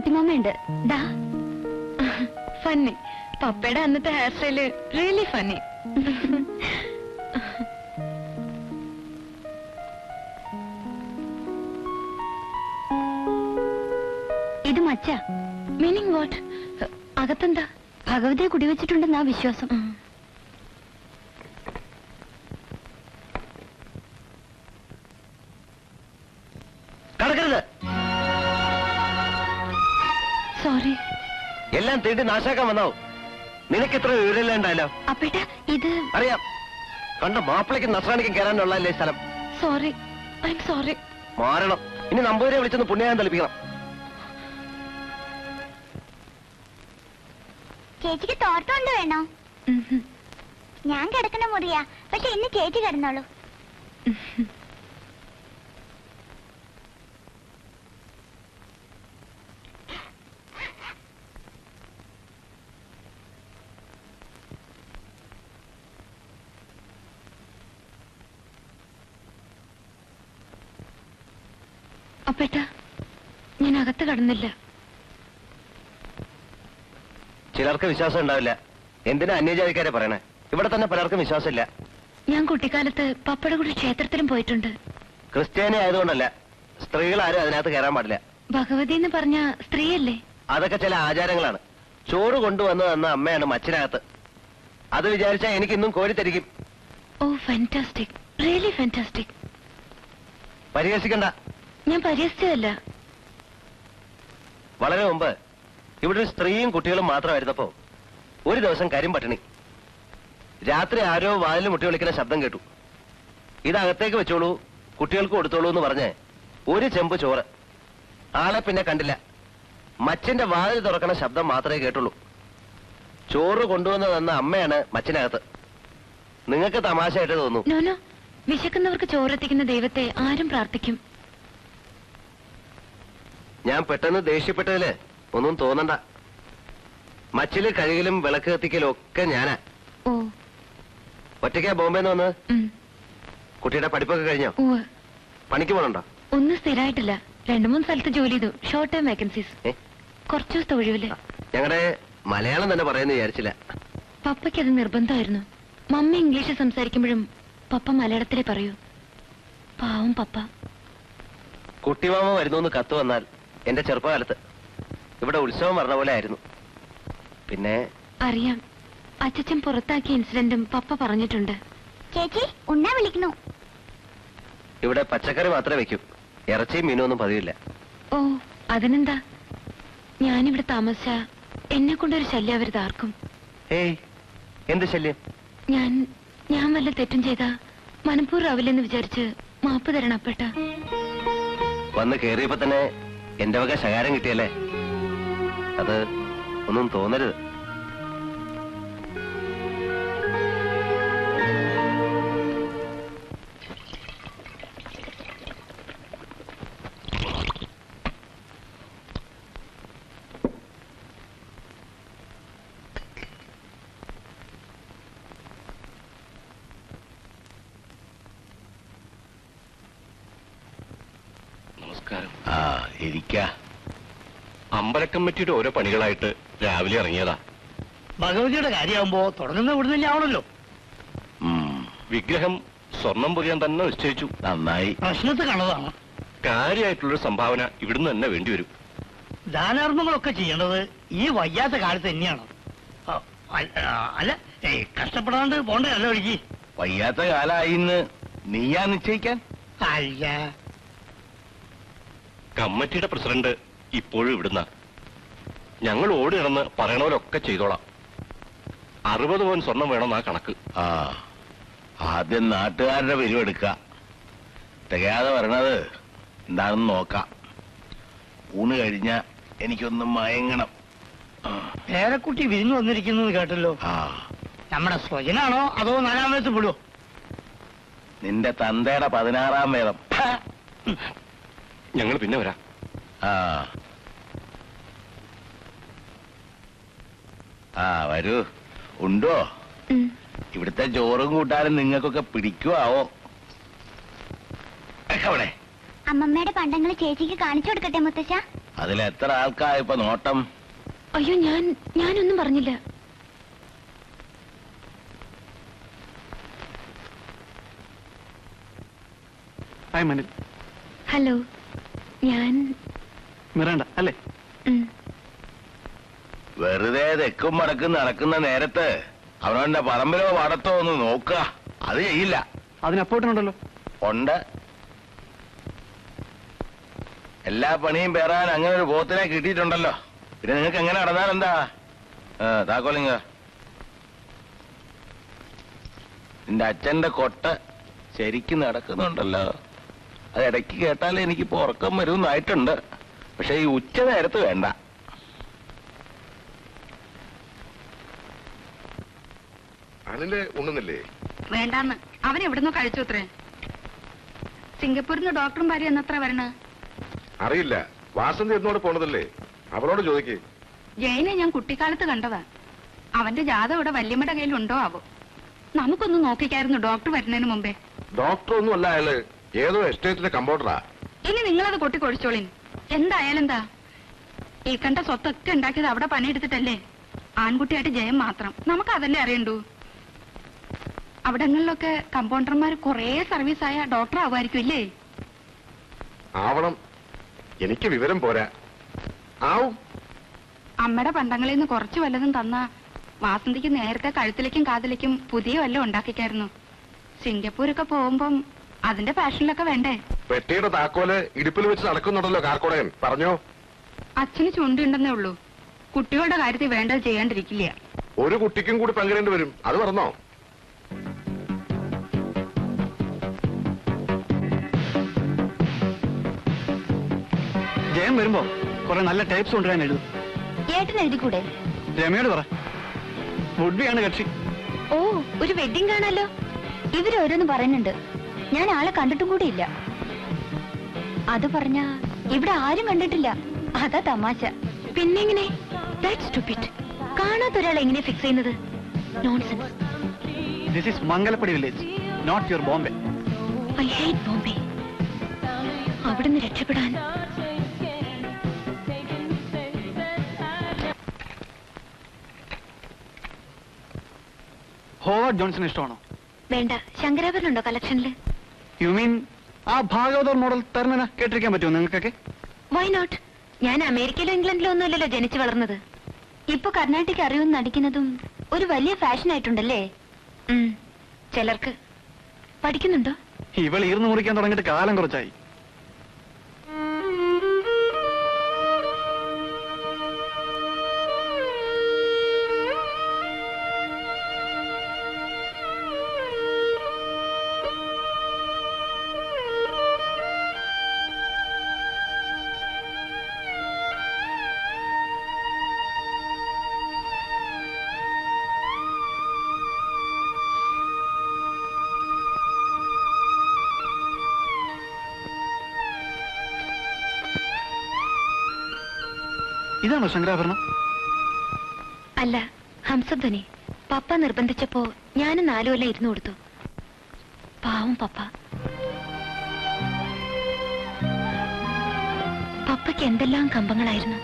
കുട്ടിമാമയുണ്ട്. ദാ ഫന്നി. പപ്പയുടെ അന്നത്തെ ഹെയർ സ്റ്റൈല് റിയലി ഫന്നി. ഇത് മച്ച. Meaning what? അകത്തെന്താ? ഭഗവതിയെ കുടിവെച്ചിട്ടുണ്ടെന്നാ വിശ്വാസം. സോറി. എല്ലാം തീണ്ടി നാശാക്കാൻ വന്നോ? നിനക്ക് ഇത്ര വിവരമില്ലാണ്ടല്ലോ. അപ്പേട്ട ഇത് അറിയാം. കണ്ട മാപ്പിളയ്ക്കും നസ്രാണിക്കും കയറാനുള്ളല്ലേ സ്ഥലം. Sorry, I am sorry. മാറണം. ഇനി നമ്പൂതിരെ വിളിച്ചൊന്ന് പുണ്യാൻ തളിപ്പിക്കണം. ചേച്ചിക്ക് തോർത്തുകൊണ്ട് വേണോ? ഞാൻ കിടക്കണ മുറിയാ, പക്ഷെ ഇന്ന് ചേച്ചി കിടന്നോളൂ. അപ്പേട്ട ഞാൻ അകത്ത് കടന്നില്ല. ചിലർക്ക് വിശ്വാസം ഉണ്ടാവില്ല. എന്തിനാ അന്യജാതിക്കാരെ പറയണേ? ഇവിടെ തന്നെ പലർക്കും വിശ്വാസമില്ല. ഞാൻ കുട്ടിക്കാലത്ത് പപ്പയുടെ കൂടി ക്ഷേത്രത്തിലും പോയിട്ടുണ്ട്. ക്രിസ്ത്യാനി ആയതുകൊണ്ടല്ല, സ്ത്രീകളാരും അതിനകത്ത് കയറാൻ പാടില്ല. ഭഗവതി എന്ന് പറഞ്ഞ സ്ത്രീയല്ലേ? അതൊക്കെ ചില ആചാരങ്ങളാണ്. ചോറ് കൊണ്ടുവന്നു തന്ന അമ്മയാണ് മച്ചിനകത്ത്. അത് വിചാരിച്ചാൽ എനിക്കിന്നും കോരി തരിക്കും. ഓ ഫാന്റാസ്റ്റിക്, റിയലി ഫാന്റാസ്റ്റിക്. പരിഹസിക്കണ്ട. ഞാൻ പരിഹസിച്ചതല്ല. വളരെ മുമ്പ് ഇവിടെ ഒരു സ്ത്രീയും കുട്ടികളും മാത്രമായിരുന്നപ്പോ ഒരു ദിവസം കരിമ്പട്ടിണി. രാത്രി ആരോ വാതിൽ മുട്ടി വിളിക്കുന്ന ശബ്ദം കേട്ടു. ഇതകത്തേക്ക് വെച്ചോളൂ, കുട്ടികൾക്ക് കൊടുത്തോളൂ എന്ന് പറഞ്ഞ് ഒരു ചെമ്പ് ചോറ്. ആളെ പിന്നെ കണ്ടില്ല. മച്ചിന്റെ വാതിൽ തുറക്കണ ശബ്ദം മാത്രമേ കേട്ടുള്ളൂ. ചോറ് കൊണ്ടുവന്ന് തന്ന അമ്മയാണ് മച്ചിനകത്ത്. നിങ്ങൾക്ക് തമാശയായിട്ട് തോന്നുന്നു. നോനോ, വിശക്കുന്നവർക്ക് ചോറെത്തിക്കുന്ന ദൈവത്തെ ആരും പ്രാർത്ഥിക്കും. ഞാൻ പെട്ടെന്ന് ദേഷ്യപ്പെട്ടതില് ഒന്നും തോന്നണ്ട. മച്ചില് കഴുകലും വിളക്ക് കത്തിക്കലും ഒക്കെ ഞാനാ. ഓ, ഒറ്റയ്ക്കാ ബോംബെന്ന് വന്നത്? കുട്ടിയുടെ പഠിപ്പൊക്കെ കഴിഞ്ഞോ? പണിക്ക് പോകണുണ്ടോ? ഒന്നും സ്ഥിരമായിട്ടില്ല. 2-3 സ്ഥലത്ത് ജോലി ചെയ്തു. Short time vacancies. കുറച്ചു ദിവസത്തെ ഒഴിവില്. ഞങ്ങളുടെ മലയാളം തന്നെ പറയുന്നു വിചാരിച്ചില്ല. പപ്പയ്ക്ക് അത് നിർബന്ധമായിരുന്നു. മമ്മി ഇംഗ്ലീഷ് സംസാരിക്കുമ്പോഴും പപ്പ മലയാളത്തിലേ പറയൂ. പാവം പപ്പ. കുട്ടിമാമ വരുന്നു കത്ത് വന്നാൽ എന്റെ ചെറുപ്പകാലത്ത് ഇവിടെ ഉത്സവം പറഞ്ഞ പോലെ ആയിരുന്നു. പിന്നെ അറിയാം, അച്ഛൻ പുറത്താക്കിയ ഇൻസിഡന്റും പപ്പ പറഞ്ഞിട്ടുണ്ട്. ചേച്ചി ഉണ്ണാ വിളിക്കണു. ഇവിടെ പച്ചക്കറി മാത്രമേ വെക്കൂ. ഇറച്ചിയും മീനും ഒന്നും പതിവില്ല. ഓ, അതിനെന്താ? ഞാനിവിടെ താമസിച്ച എന്നെ കൊണ്ടൊരു ശല്യം അവരുത് ആർക്കും. ഏയ്, എന്ത് ശല്യം? ഞാൻ വല്ല തെറ്റും ചെയ്താ മനഃപൂർവ്വമില്ലെന്ന് വിചാരിച്ച് മാപ്പ് തരണം അപ്പേട്ട. വന്ന് കേറിയപ്പോ തന്നെ എന്റെ വക ശകാരം കിട്ടിയല്ലേ? അത് ഒന്നും തോന്നരുത്. അമ്പല കമ്മിറ്റിയുടെ ഓരോ പണികളായിട്ട് രാവിലെ ഇറങ്ങിയതാ. ഭഗവതിയുടെ കാര്യമാകുമ്പോ തുടങ്ങുന്ന ഇവിടുന്ന് ആവണല്ലോ. വിഗ്രഹം സ്വർണം പൊതിയാൻ തന്നെ നിശ്ചയിച്ചു. നന്നായി. പ്രശ്നത്തെ കാണതാണ്. കാര്യമായിട്ടുള്ളൊരു സംഭാവന ഇവിടുന്ന് തന്നെ വേണ്ടിവരും. ദാനാർമ്മങ്ങളൊക്കെ ചെയ്യേണ്ടത് ഈ വയ്യാത്ത കാലത്ത് തന്നെയാണ്. അല്ല, കഷ്ടപ്പെടാണ്ട് പോണ്ടല്ലോ ഒഴുകി. വയ്യാത്ത കാലായിന്ന് നീയാ നിശ്ചയിക്കാൻ? അല്ല, കമ്മിറ്റിയുടെ പ്രസിഡന്റ് ഇപ്പോഴും ഇവിടുന്ന. ഞങ്ങൾ ഓടി കിടന്ന് പറയണവരൊക്കെ ചെയ്തോളാം. 60 പവൻ സ്വർണം വേണമെന്നാ കണക്ക്. ആദ്യം നാട്ടുകാരുടെ പിരിവെടുക്ക. തികയാതെ വരണത് എന്താണെന്ന് നോക്കാം. ഊണ് കഴിഞ്ഞ എനിക്കൊന്ന് മയങ്ങണം. പേരക്കുട്ടി വിരുന്ന് വന്നിരിക്കുന്നു കേട്ടല്ലോ. നമ്മുടെ സ്വജനാണോ അതോ 4-ാം വയസ്സ് വിടുവോ? നിന്റെ തന്തയുടെ 16-ാം വേദം. ഞങ്ങൾ പിന്നെ വരാം. വരൂ. ഉണ്ടോ? ഇവിടുത്തെ ചോറും കൂട്ടാനും നിങ്ങൾക്കൊക്കെ പിടിക്കുവോ? അമ്മമ്മയുടെ പണ്ടങ്ങൾ ചേച്ചിക്ക് കാണിച്ചു കൊടുക്കട്ടെ മുത്തശ്ശ? അതിലെത്ര ആൾക്കാ ഇപ്പൊ നോട്ടം? അയ്യോ, ഞാനൊന്നും പറഞ്ഞില്ല. ഹലോ, ഞാൻ മിറണ്ട അല്ലേ? വെറുതെ തെക്കും മടക്കും നടക്കുന്ന നേരത്ത് അവനവന്റെ പറമ്പിലോ പാടത്തോ ഒന്ന് നോക്കുക. അത് ചെയ്യില്ല. അതിനപ്പോട്ടുണ്ടല്ലോ. ഉണ്ട്. എല്ലാ പണിയും പേറാൻ അങ്ങനെ ഒരു പോത്തിനെ കിട്ടിയിട്ടുണ്ടല്ലോ. പിന്നെ നിങ്ങൾക്ക് എങ്ങനെ നടന്നാൽ എന്താ? താക്കോലിങ്ങ. നിന്റെ അച്ഛന്റെ കൊട്ട ശരിക്കും നടക്കുന്നുണ്ടല്ലോ. അത് ഇടയ്ക്ക് കേട്ടാലേ എനിക്കിപ്പോ ഉറക്കം വരുമെന്നായിട്ടുണ്ട്. പക്ഷെ ഈ ഉച്ച നേരത്ത് വേണ്ട. അനില് ഉണ്ണുന്നില്ലേ? വേണ്ടാന്ന് അവൻ എവിടുന്നോ കഴിച്ചു അത്രേ. സിംഗപ്പൂരിൽ നിന്ന് ഡോക്ടറും ഭാര്യ എന്നത്ര വരണ അറിയില്ല. വാസന്തി എന്നോട് പോണതല്ലേ, അവളോട് ചോദിക്കേ. ജയനെ ഞാൻ കുട്ടിക്കാലത്ത് കണ്ടതാ. അവന്റെ ജാതകം ഇവിടെ വല്യമ്മയുടെ കയ്യിൽ ഉണ്ടോ ആവോ? നമുക്കൊന്ന് നോക്കിക്കായിരുന്നു ഡോക്ടർ വരുന്നതിന് മുമ്പേ. ഡോക്ടർ ഒന്നും അല്ല അയാള്, ഏതോ എസ്റ്റേറ്റിന്റെ കമ്പൗണ്ടറാ. ഇനി നിങ്ങളത് കൊട്ടിക്കൊഴിച്ചോളിൻ. എന്തായാലും എന്താ, ഈ കണ്ട സ്വത്തൊക്കെ ഉണ്ടാക്കിയത് അവിടെ പണിയെടുത്തിട്ടല്ലേ. ആൺകുട്ടിയായിട്ട് ജയം മാത്രം, നമുക്ക് അതല്ലേ അറിയണ്ടു. അവിടങ്ങളിലൊക്കെ കമ്പൗണ്ടർമാർ കൊറേ സർവീസായ ഡോക്ടർ ആവുമായിരിക്കും ഇല്ലേ? ആവണം. എനിക്ക് വിവരം പോരാ. ആവും. അമ്മയുടെ പണ്ടങ്ങളിൽ നിന്ന് കുറച്ച് വല്ലതും തന്ന വാസന്തിക്ക് നേരത്തെ കഴുത്തിലേക്കും കാതിലേക്കും പുതിയ വല്ലതും ഉണ്ടാക്കിക്കായിരുന്നു. സിംഗപ്പൂരൊക്കെ പോകുമ്പം അതിന്റെ ഫാഷനിലൊക്കെ വേണ്ടേ? പെട്ടിയുടെ താക്കോല് ഇടുപ്പിൽ വെച്ച് നടക്കുന്നുണ്ടല്ലോ കാർക്കോടകൻ, പറഞ്ഞോ? അച്ഛന് ചുണ്ടുണ്ടെന്നേ ഉള്ളൂ. കുട്ടികളുടെ കാര്യത്തിൽ വേണ്ടത് ചെയ്യാണ്ടിരിക്കില്ല. ഒരു കുട്ടിക്കും കൂടി പങ്കിടേണ്ടി വരും, അത് പറഞ്ഞോ? ജയം വരുമ്പോ കുറെ നല്ല ടൈപ്സ് കൊണ്ടുവരാൻ എഴുതും. ഏട്ടൻ എഴുതിക്കൂടെ? രമയോട് പറ. വുഡ്ബിയാണ് കക്ഷി. ഓ, ഒരു വെഡിങ് കാണാലോ. ഇവരോരോന്ന് പറയുന്നുണ്ട്. ഞാൻ ആളെ കണ്ടിട്ടും കൂടി ഇല്ല. അത് പറഞ്ഞ ഇവിടെ ആരും കണ്ടിട്ടില്ല. അതാ തമാശ. പിന്നെങ്ങനെ? That's stupid. കാണാത്ത ഒരാളെ എങ്ങനെ ഫിക്സ് ചെയ്യുന്നത്? Nonsense. This is Mangalappady village, not your Bombay. I hate Bombay. അവിടുന്ന് രക്ഷപ്പെടാൻ ഹോവാർഡ് ജോൺസൺ ഇഷ്ടമാണോ? വേണ്ട. ശങ്കരാഭരണുണ്ടോ കളക്ഷനില്? യു മീൻ ആ ഭാഗവതർ മോഡൽ തർമന കേട്ടിരിക്കാൻ പറ്റുമോ നിങ്ങൾക്കൊക്കെ? Why not? ഞാൻ അമേരിക്കയിലോ ഇംഗ്ലണ്ടിലോ ഒന്നുമല്ലല്ലോ ജനിച്ചു വളർന്നത്. ഇപ്പൊ കർണാട്ടിക് അറിയുമെന്ന് നടിക്കുന്നതും ഒരു വലിയ ഫാഷൻ ആയിട്ടുണ്ടല്ലേ? ചിലർക്ക്. പഠിക്കുന്നുണ്ടോ? ഇവൾ ഈർന്നു മുറിക്കാൻ തുടങ്ങിയിട്ട് കാലം കുറച്ചായി. ഇതാണോ ശങ്കരാഭരണം? അല്ല, ഹംസധ്വനി. പപ്പ നിർബന്ധിച്ചപ്പോ ഞാനും 4 കൊല്ലം ഇരുന്നു കൊടുത്തു. പാവം പപ്പ. പപ്പയ്ക്ക് എന്തെല്ലാം കമ്പങ്ങളായിരുന്നു.